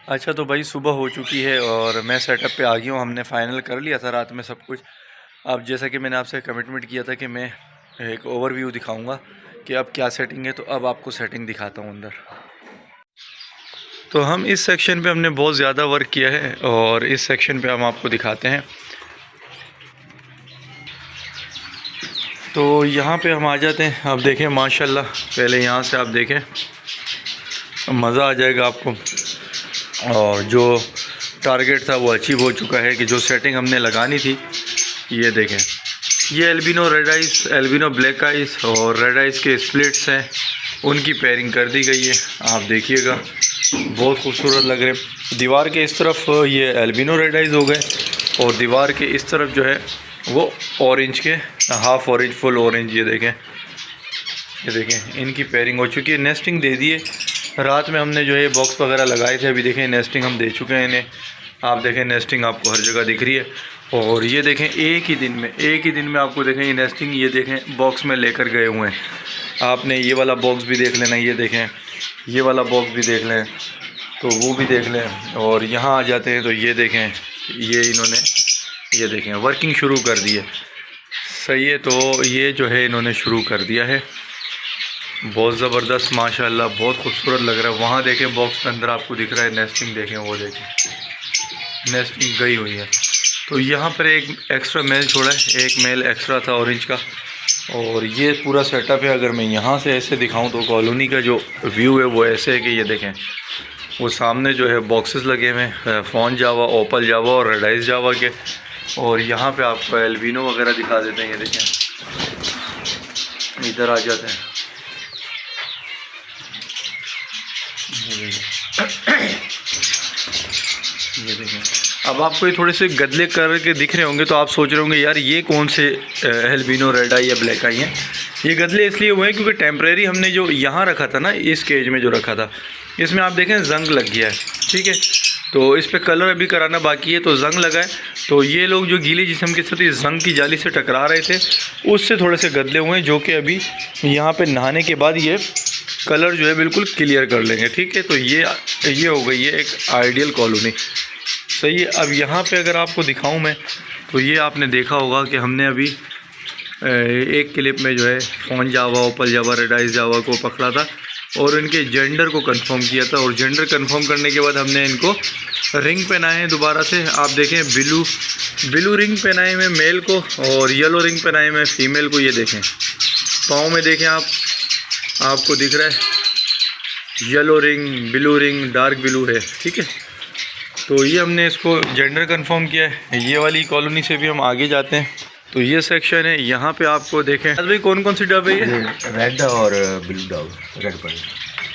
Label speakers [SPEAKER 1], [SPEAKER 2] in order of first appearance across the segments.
[SPEAKER 1] अच्छा तो भाई सुबह हो चुकी है और मैं सेटअप पे आ गया हूँ। हमने फ़ाइनल कर लिया था रात में सब कुछ। अब जैसा कि मैंने आपसे कमिटमेंट किया था कि मैं एक ओवरव्यू दिखाऊंगा कि अब क्या सेटिंग है, तो अब आपको सेटिंग दिखाता हूँ अंदर। तो हम इस सेक्शन पे हमने बहुत ज़्यादा वर्क किया है और इस सेक्शन पे हम आपको दिखाते हैं। तो यहाँ पे हम आ जाते हैं। आप देखें माशाल्लाह, पहले यहाँ से आप देखें, मज़ा आ जाएगा आपको। और जो टारगेट था वो अचीव हो चुका है कि जो सेटिंग हमने लगानी थी, ये देखें, ये albino red ice, albino black ice और रेड आइस के स्प्लिट्स हैं, उनकी पेयरिंग कर दी गई है। आप देखिएगा बहुत खूबसूरत लग रहे हैं। दीवार के इस तरफ ये एल्बिनो रेड आइस हो गए और दीवार के इस तरफ जो है वो ऑरेंज के, हाफ ऑरेंज फुल ऑरेंज। ये देखें इनकी पेयरिंग हो चुकी है। नेस्टिंग दे दिए रात में हमने, जो है बॉक्स वगैरह लगाए थे। अभी देखें नेस्टिंग हम दे चुके हैं इन्हें। आप देखें नेस्टिंग आपको हर जगह दिख रही है। और ये देखें एक ही दिन में आपको देखें ये नेस्टिंग, ये देखें बॉक्स में लेकर गए हुए हैं। आपने ये वाला बॉक्स भी देख लेना, ये देखें ये वाला बॉक्स भी देख लें, तो वो भी देख लें। और यहाँ आ जाते हैं तो ये देखें, ये इन्होंने ये देखें वर्किंग शुरू कर दी है। सही है, तो ये जो है इन्होंने शुरू कर दिया है। बहुत ज़बरदस्त माशाल्लाह, बहुत खूबसूरत लग रहा है। वहाँ देखें बॉक्स के अंदर आपको दिख रहा है नेस्टिंग, देखें वो देखें नेस्टिंग गई हुई है। तो यहाँ पर एक एक्स्ट्रा मेल छोड़ा है, एक मेल एक्स्ट्रा था ऑरेंज का। और ये पूरा सेटअप है। अगर मैं यहाँ से ऐसे दिखाऊं तो कॉलोनी का जो व्यू है वो ऐसे है कि ये देखें वो सामने जो है बॉक्सेस लगे हुए हैं, फ़ॉन जावा, ओपल जावा और रेड आइस जावा के। और यहाँ पे आपको एल्बिनो वगैरह दिखा देते हैं। ये देखें, इधर आ जाते हैं। ये देखें, अब आपको ये थोड़े से गदले करके दिख रहे होंगे तो आप सोच रहे होंगे यार ये कौन से एल्बिनो रेड आई या ब्लैक आई हैं। ये गदले इसलिए हुए हैं क्योंकि टेम्परेरी हमने जो यहाँ रखा था ना, इस केज में जो रखा था, इसमें आप देखें जंग लग गया है। ठीक है, तो इस पर कलर अभी कराना बाकी है, तो जंग लगा है। तो ये लोग जो गीले जिस्म के साथ इस जंग की जाली से टकरा रहे थे, उससे थोड़े से गदले हुए हैं, जो कि अभी यहाँ पे नहाने के बाद ये कलर जो है बिल्कुल क्लियर कर लेंगे। ठीक है, तो ये हो गई है एक आइडियल कॉलोनी। सही है। अब यहाँ पे अगर आपको दिखाऊं मैं, तो ये आपने देखा होगा कि हमने अभी एक क्लिप में जो है फ़ॉन जावा, ओपल जावा, रेड आइस जावा को पकड़ा था और इनके जेंडर को कंफर्म किया था। और जेंडर कंफर्म करने के बाद हमने इनको रिंग पहनाए हैं दोबारा से। आप देखें ब्लू रिंग पहनाए में मेल को और येलो रिंग पहनाए में फ़ीमेल को। ये देखें पाँव में देखें आपको दिख रहा है yellow ring, blue ring, dark blue है। ठीक है, तो ये हमने इसको जेंडर कंफर्म किया है। ये वाली कॉलोनी से भी हम आगे जाते हैं। तो ये सेक्शन है, यहाँ पे आपको देखें भाई कौन कौन सी डब है ये?
[SPEAKER 2] रेड और ब्लू डब,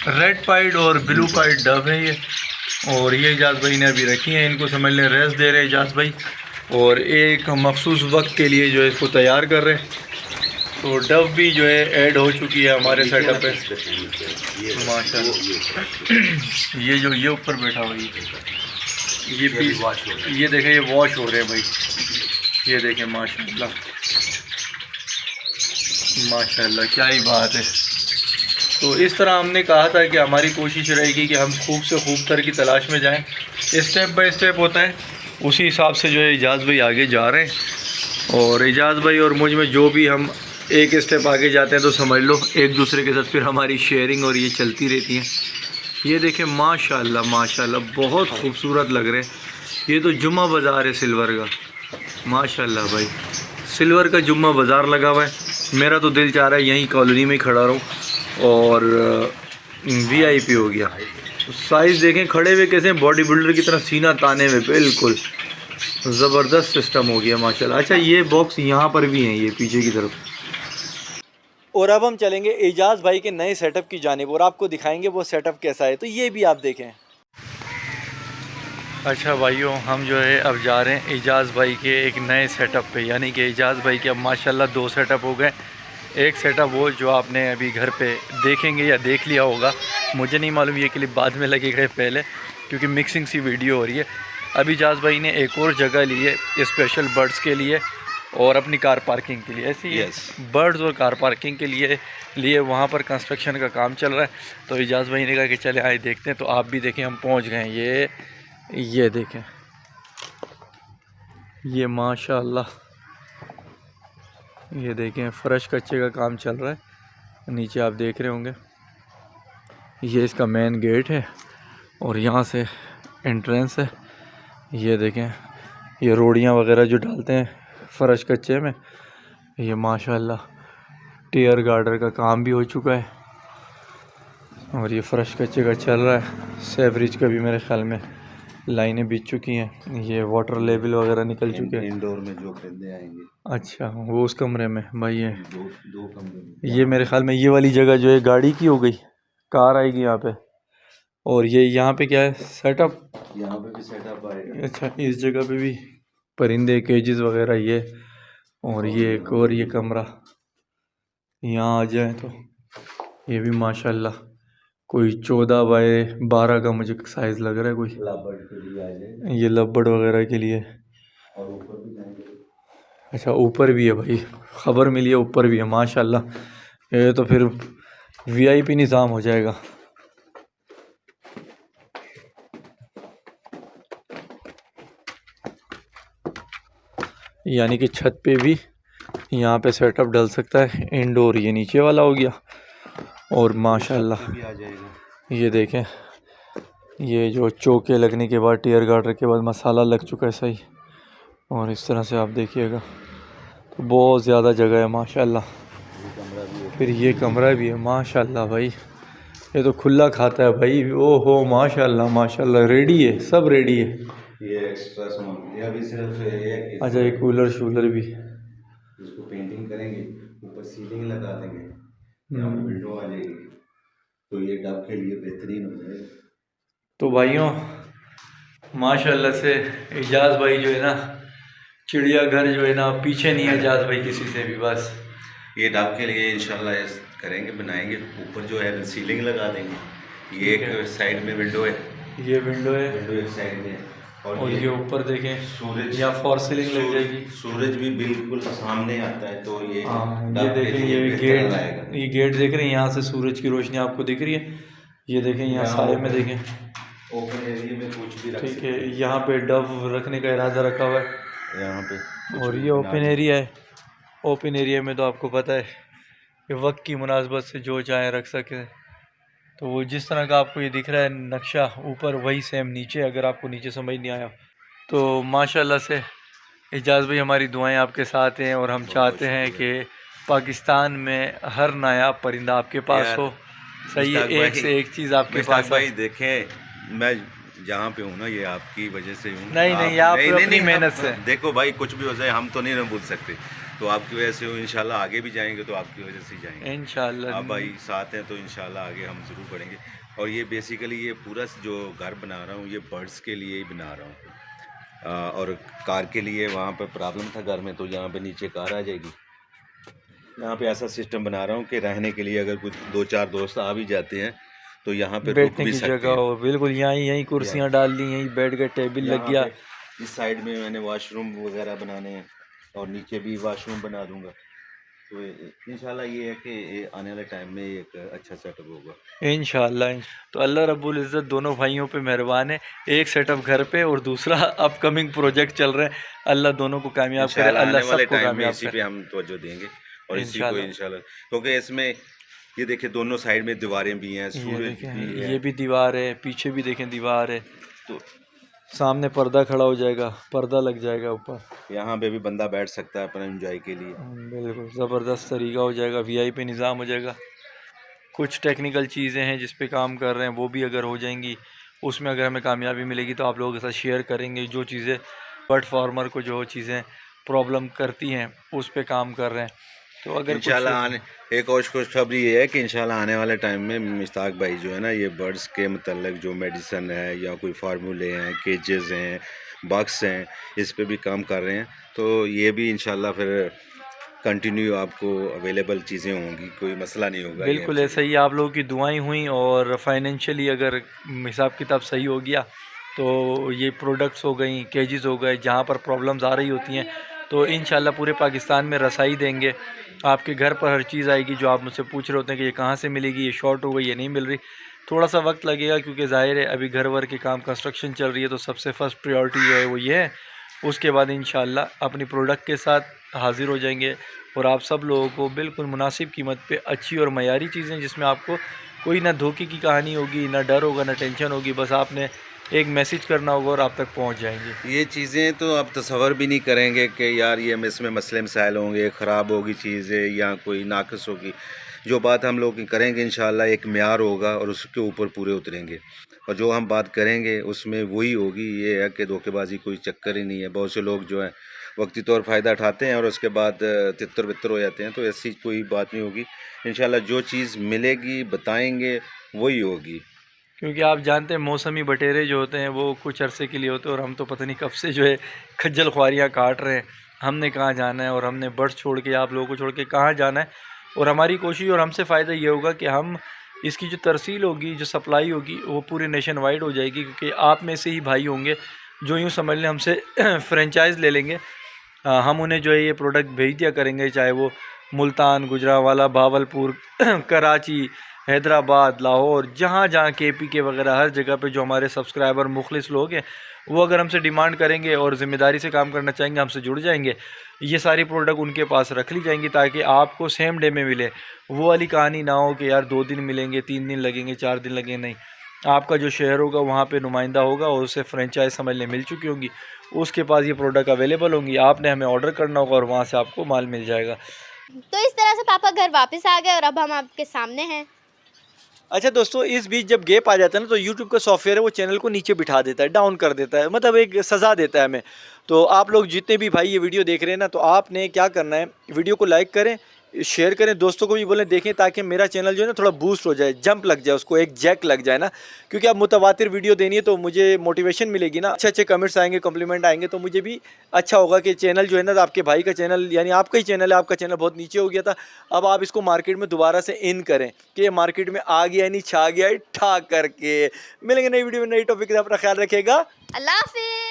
[SPEAKER 1] रेड पाइड और ब्लू पाइड डब है ये। और ये इजाज़ भाई ने अभी रखी हैं, इनको समझ लें रेस्ट दे रहे हैं इजाज़ भाई, और एक मखसूस वक्त के लिए जो है इसको तैयार कर रहे हैं। तो डब भी जो है ऐड हो चुकी है हमारे सेटअप पे माशाल्लाह। ये ऊपर बैठा हुआ ये पीस, ये देखें ये वॉश हो रहे हैं भाई। ये देखें माशाल्लाह माशाल्लाह, क्या ही बात है। तो इस तरह हमने कहा था कि हमारी कोशिश रहेगी कि हम खूब से खूब तर की तलाश में जाएं। स्टेप बाय स्टेप होता है, उसी हिसाब से जो है इजाज़ भाई आगे जा रहे हैं। और इजाज़ भाई और मुझ में जो भी हम एक स्टेप आगे जाते हैं तो समझ लो एक दूसरे के साथ फिर हमारी शेयरिंग और ये चलती रहती है। ये देखें माशाल्लाह माशाल्लाह, बहुत खूबसूरत लग रहे हैं। ये तो जुम्मा बाज़ार है सिल्वर का, माशाल्लाह भाई, सिल्वर का जुम्मा बाज़ार लगा हुआ है। मेरा तो दिल चाह रहा है यहीं कॉलोनी में ही खड़ा रहूँ और वीआईपी हो गया। तो साइज़ देखें, खड़े हुए कैसे बॉडी बिल्डर की तरह सीना ताने में, बिल्कुल ज़बरदस्त सिस्टम हो गया माशाल्लाह। अच्छा ये बॉक्स यहाँ पर भी हैं, ये पीछे की तरफ। और अब हम चलेंगे एजाज़ भाई के नए सेटअप की जानिब और आपको दिखाएंगे वो सेटअप कैसा है, तो ये भी आप देखें। अच्छा भाइयों, हम जो है अब जा रहे हैं एजाज़ भाई के एक नए सेटअप पे, यानी कि एजाज़ भाई के अब माशाल्लाह 2 सेटअप हो गए। एक सेटअप वो जो आपने अभी घर पे देखेंगे या देख लिया होगा, मुझे नहीं मालूम ये क्लिप बाद में लगेगा पहले, क्योंकि मिक्सिंग सी वीडियो हो रही है। अभी एजाज़ भाई ने एक और जगह ली है स्पेशल बर्ड्स के लिए, और अपनी कार पार्किंग के लिए, ऐसी
[SPEAKER 2] Yes.
[SPEAKER 1] बर्ड्स और कार पार्किंग के लिए वहाँ पर कंस्ट्रक्शन का काम चल रहा है। तो इजाज़ भाई ने कहा कि चले आए देखते हैं। तो आप भी देखें, हम पहुँच गए हैं। ये देखें, ये माशाल्लाह, ये देखें फर्श कच्चे का काम चल रहा है। नीचे आप देख रहे होंगे, ये इसका मेन गेट है और यहाँ से एंट्रेंस है। ये देखें, ये रोड़ियाँ वगैरह जो डालते हैं फ़र्श कच्चे में, ये माशाल्लाह टियर गार्डर का काम भी हो चुका है और ये फ़र्श कच्चे का चल रहा है। सेवरेज का भी मेरे ख्याल में लाइनें बिछ चुकी हैं। ये वाटर लेवल वगैरह निकल चुके हैं।
[SPEAKER 2] इंडोर में जो बंदे आएंगे,
[SPEAKER 1] अच्छा, वो उस कमरे में भाई है।
[SPEAKER 2] दो कमरे में।
[SPEAKER 1] ये मेरे ख्याल में ये वाली जगह जो है गाड़ी की हो गई, कार आएगी यहाँ पे। और ये यहाँ पे क्या है सेटअप,
[SPEAKER 2] यहाँ पे भी सेटअप आएगा।
[SPEAKER 1] अच्छा, इस जगह पे भी परिंदे केजेस वगैरह ये, और ये एक और ये कमरा यहाँ आ जाए तो ये भी माशाल्लाह कोई 14 बाय 12 का मुझे साइज़ लग रहा है कोई।
[SPEAKER 2] लबड़ के लिए आ जाएगा।
[SPEAKER 1] ये लबड़ वगैरह के लिए।
[SPEAKER 2] और ऊपर भी जाएंगे।
[SPEAKER 1] अच्छा, ऊपर भी है भाई, ख़बर मिली है ऊपर भी है माशाल्लाह। ये तो फिर वीआईपी निज़ाम हो जाएगा। यानी कि छत पे भी यहाँ पे सेटअप डल सकता है इंडोर। ये नीचे वाला हो गया और माशाल्लाह
[SPEAKER 2] भी आ जाएगा।
[SPEAKER 1] ये देखें, ये जो चौके लगने के बाद टियर गार्डर के बाद मसाला लग चुका है सही। और इस तरह से आप देखिएगा तो बहुत ज़्यादा जगह है माशाल्लाह। फिर ये कमरा भी है माशाल्लाह भाई, ये तो खुला खाता है भाई। ओहो माशाल्लाह माशाल्लाह, रेडी है, सब रेडी है।
[SPEAKER 2] ये एक्स्ट्रा सामान, ये अभी सिर्फ ये है कि
[SPEAKER 1] अच्छा, ये कूलर शूलर भी,
[SPEAKER 2] इसको पेंटिंग करेंगे, ऊपर सीलिंग लगा देंगे, यहाँ पे विंडो आ जाएगी, तो ये डब के लिए बेहतरीन हो जाएगा।
[SPEAKER 1] तो भाइयों माशाल्लाह से इजाज़ भाई जो है ना, चिड़ियाघर जो है ना पीछे नहीं है इजाज़ भाई किसी से भी। बस
[SPEAKER 2] ये डब के लिए इंशाल्लाह करेंगे, बनाएंगे, ऊपर जो है सीलिंग लगा देंगे। ये एक साइड में विंडो है,
[SPEAKER 1] ये विंडो है,
[SPEAKER 2] विंडो एक साइड में,
[SPEAKER 1] और ये ऊपर देखें
[SPEAKER 2] सूरज
[SPEAKER 1] या फॉर सीलिंग लग जाएगी।
[SPEAKER 2] सूरज भी बिल्कुल सामने आता है, तो ये
[SPEAKER 1] ये देखें, ये गेट, ये गेट देख रहे हैं, यहाँ से सूरज की रोशनी आपको दिख रही है। ये देखें यहाँ साए में देखें,
[SPEAKER 2] ओपन एरिया में कुछ भी रख
[SPEAKER 1] ठीक है। यहाँ पे डव रखने का इरादा रखा हुआ है
[SPEAKER 2] यहाँ पे,
[SPEAKER 1] और ये ओपन एरिया है। ओपन एरिया में तो आपको पता है कि वक्त की मुनासबत से जो चाहे रख सके। तो वो जिस तरह का आपको ये दिख रहा है नक्शा ऊपर, वही सेम नीचे, अगर आपको नीचे समझ नहीं आया तो माशाल्लाह से इजाज़ भाई हमारी दुआएं आपके साथ हैं। और हम चाहते हैं कि पाकिस्तान में हर नायाब परिंदा आपके पास हो। सही है, एक से एक चीज़ आपके पास
[SPEAKER 2] भाई देखें, मैं जहाँ पे हूँ ना, ये आपकी वजह से हूँ।
[SPEAKER 1] नहीं, आप अपनी मेहनत से
[SPEAKER 2] देखो भाई, कुछ भी हो जाए हम तो नहीं ना बोल सकते, तो आपकी वजह से हूँ। इंशाल्लाह आगे भी जाएंगे तो आपकी वजह से ही जाएंगे इंशाल्लाह। आप भाई साथ हैं तो इंशाल्लाह आगे हम ज़रूर बढ़ेंगे। और ये बेसिकली ये पूरा जो घर बना रहा हूँ, ये बर्ड्स के लिए ही बना रहा हूँ। और कार के लिए वहाँ पर प्रॉब्लम था घर में, तो यहाँ पे नीचे कार आ जाएगी। यहाँ पे ऐसा सिस्टम बना रहा हूँ कि रहने के लिए अगर कुछ 2-4 दोस्त आ भी जाते हैं तो यहाँ पे
[SPEAKER 1] बैठने की जगह हो, बिल्कुल यहीं कुर्सियाँ डाल ली, यहीं बैठ गए, टेबल लग गया।
[SPEAKER 2] इस साइड में मैंने वॉशरूम वगैरह बनाने हैं और नीचे भी वॉशरूम बना दूंगा। तो इंशाल्लाह ये है कि आने वाले टाइम में एक अच्छा सेटअप होगा इंशाल्लाह।
[SPEAKER 1] तो अल्लाह रब्बुल इज़्ज़त दोनों भाइयों पे मेहरबान है, एक सेटअप घर पे और दूसरा अपकमिंग प्रोजेक्ट चल रहे हैं। अल्लाह दोनों को कामयाब करे, अल्लाह सबको कामयाब
[SPEAKER 2] इसी पे हम तवज्जो देंगे और इसी को इंशाल्लाह। क्योंकि इसमें ये देखिए दोनों साइड में दीवारें भी हैं, सूरज भी है,
[SPEAKER 1] ये भी दीवार है, पीछे भी देखें दीवार है, तो सामने पर्दा खड़ा हो जाएगा, पर्दा लग जाएगा ऊपर,
[SPEAKER 2] यहाँ पे भी बंदा बैठ सकता है अपने एंजॉय के लिए।
[SPEAKER 1] बिल्कुल ज़बरदस्त तरीका हो जाएगा, वीआईपी निज़ाम हो जाएगा। कुछ टेक्निकल चीज़ें हैं जिस पे काम कर रहे हैं, वो भी अगर हो जाएंगी, उसमें अगर हमें कामयाबी मिलेगी तो आप लोगों के साथ शेयर करेंगे। जो चीज़ें बर्ड फार्मर को जो चीज़ें प्रॉब्लम करती हैं उस पे काम कर रहे हैं। तो अगर
[SPEAKER 2] इंशाल्लाह एक और खुशखबरी ये है कि इंशाल्लाह आने वाले टाइम में मुश्ताक भाई जो है ना, ये बर्ड्स के मतलब जो मेडिसन है या कोई फार्मूले हैं, केजेस हैं, बॉक्स हैं, इस पे भी काम कर रहे हैं। तो ये भी इंशाल्लाह फिर कंटिन्यू आपको अवेलेबल चीज़ें होंगी, कोई मसला नहीं होगा।
[SPEAKER 1] बिल्कुल ऐसा ही, आप लोगों की दुआएं हुई और फाइनेंशियली अगर हिसाब किताब सही हो गया तो ये प्रोडक्ट्स हो गई, केजेस हो गए, जहाँ पर प्रॉब्लम्स आ रही होती हैं तो इंशाल्लाह पूरे पाकिस्तान में रसाई देंगे, आपके घर पर हर चीज़ आएगी। जो आप मुझसे पूछ रहे होते हैं कि ये कहाँ से मिलेगी, ये शॉर्ट हो गई, ये नहीं मिल रही, थोड़ा सा वक्त लगेगा क्योंकि ज़ाहिर है अभी घर वर के काम कंस्ट्रक्शन चल रही है, तो सबसे फर्स्ट प्रायोरिटी जो है वो ये है। उसके बाद इंशाल्लाह अपनी प्रोडक्ट के साथ हाज़िर हो जाएंगे और आप सब लोगों को बिल्कुल मुनासिब कीमत पे अच्छी और मयारी चीज़ें, जिसमें आपको कोई ना धोखे की कहानी होगी, ना डर होगा, ना टेंशन होगी, बस आपने एक मैसेज करना होगा और आप तक पहुंच जाएंगे।
[SPEAKER 2] ये चीज़ें तो आप तसव्वुर भी नहीं करेंगे कि यार ये इसमें मसले मसाइल होंगे, ख़राब होगी चीज़ें या कोई नाक़िस होगी। जो बात हम लोग करेंगे इंशाल्लाह एक म्यार होगा और उसके ऊपर पूरे उतरेंगे, और जो हम बात करेंगे उसमें वही होगी। ये है कि धोखेबाजी कोई चक्कर ही नहीं है। बहुत से लोग जो हैं वक्ती तौर फ़ायदा उठाते हैं और उसके बाद तितर बितर हो जाते हैं, तो ऐसी कोई बात नहीं होगी। इंशाल्लाह जो चीज़ मिलेगी बताएंगे वही होगी।
[SPEAKER 1] क्योंकि आप जानते हैं मौसमी बटेरे जो होते हैं वो कुछ अरसे के लिए होते हैं, और हम तो पता नहीं कब से जो है खज्जल ख्वारियाँ काट रहे हैं। हमने कहाँ जाना है और हमने बर्ड्स छोड़ के, आप लोगों को छोड़ के कहाँ जाना है। और हमारी कोशिश और हमसे फ़ायदा ये होगा कि हम इसकी जो तरसील होगी, जो सप्लाई होगी, वो पूरे नेशन वाइड हो जाएगी। क्योंकि आप में से ही भाई होंगे जो यूँ समझ लें हमसे फ्रेंचाइज़ ले लेंगे, हम उन्हें जो है ये प्रोडक्ट भेज दिया करेंगे, चाहे वो मुल्तान, गुजरांवाला, भावलपुर, कराची, हैदराबाद, लाहौर, जहाँ जहाँ KP के वगैरह हर जगह पे जो हमारे सब्सक्राइबर मुखलिस लोग हैं, वो अगर हमसे डिमांड करेंगे और ज़िम्मेदारी से काम करना चाहेंगे, हमसे जुड़ जाएंगे, ये सारी प्रोडक्ट उनके पास रख ली जाएंगी ताकि आपको सेम डे में मिले। वो वाली कहानी ना हो कि यार 2 दिन मिलेंगे, 3 दिन लगेंगे, 4 दिन लगेंगे, नहीं। आपका जो शहर होगा वहाँ पे नुमाइंदा होगा और उसे फ्रेंचाइज समझ लें मिल चुकी होंगी, उसके पास ये प्रोडक्ट अवेलेबल होंगी, आपने हमें ऑर्डर करना होगा और वहाँ से आपको माल मिल जाएगा।
[SPEAKER 3] तो इस तरह से पापा घर वापस आ गए और अब हम आपके सामने हैं।
[SPEAKER 1] अच्छा दोस्तों, इस बीच जब गैप आ जाता है ना, तो YouTube का सॉफ्टवेयर है वो चैनल को नीचे बिठा देता है, डाउन कर देता है, मतलब एक सज़ा देता है हमें। तो आप लोग जितने भी भाई ये वीडियो देख रहे हैं ना, तो आपने क्या करना है, वीडियो को लाइक करें, शेयर करें, दोस्तों को भी बोलें देखें, ताकि मेरा चैनल जो है ना थोड़ा बूस्ट हो जाए, जंप लग जाए, उसको एक जैक लग जाए ना। क्योंकि अब मुतवातिर वीडियो देनी है तो मुझे मोटिवेशन मिलेगी ना, अच्छे अच्छे कमेंट्स आएंगे, कम्प्लीमेंट आएंगे, तो मुझे भी अच्छा होगा कि चैनल जो है ना, आपके भाई का चैनल, यानी आपका ही चैनल है, आपका चैनल बहुत नीचे हो गया था, अब आप इसको मार्केट में दोबारा से इन करें कि ये मार्केट में आ गया, नहीं छा गया, ठा करके। मिलेंगे नई वीडियो में नई टॉपिक, अपना ख्याल रखेगा।
[SPEAKER 3] अल्लाह हाफिज़।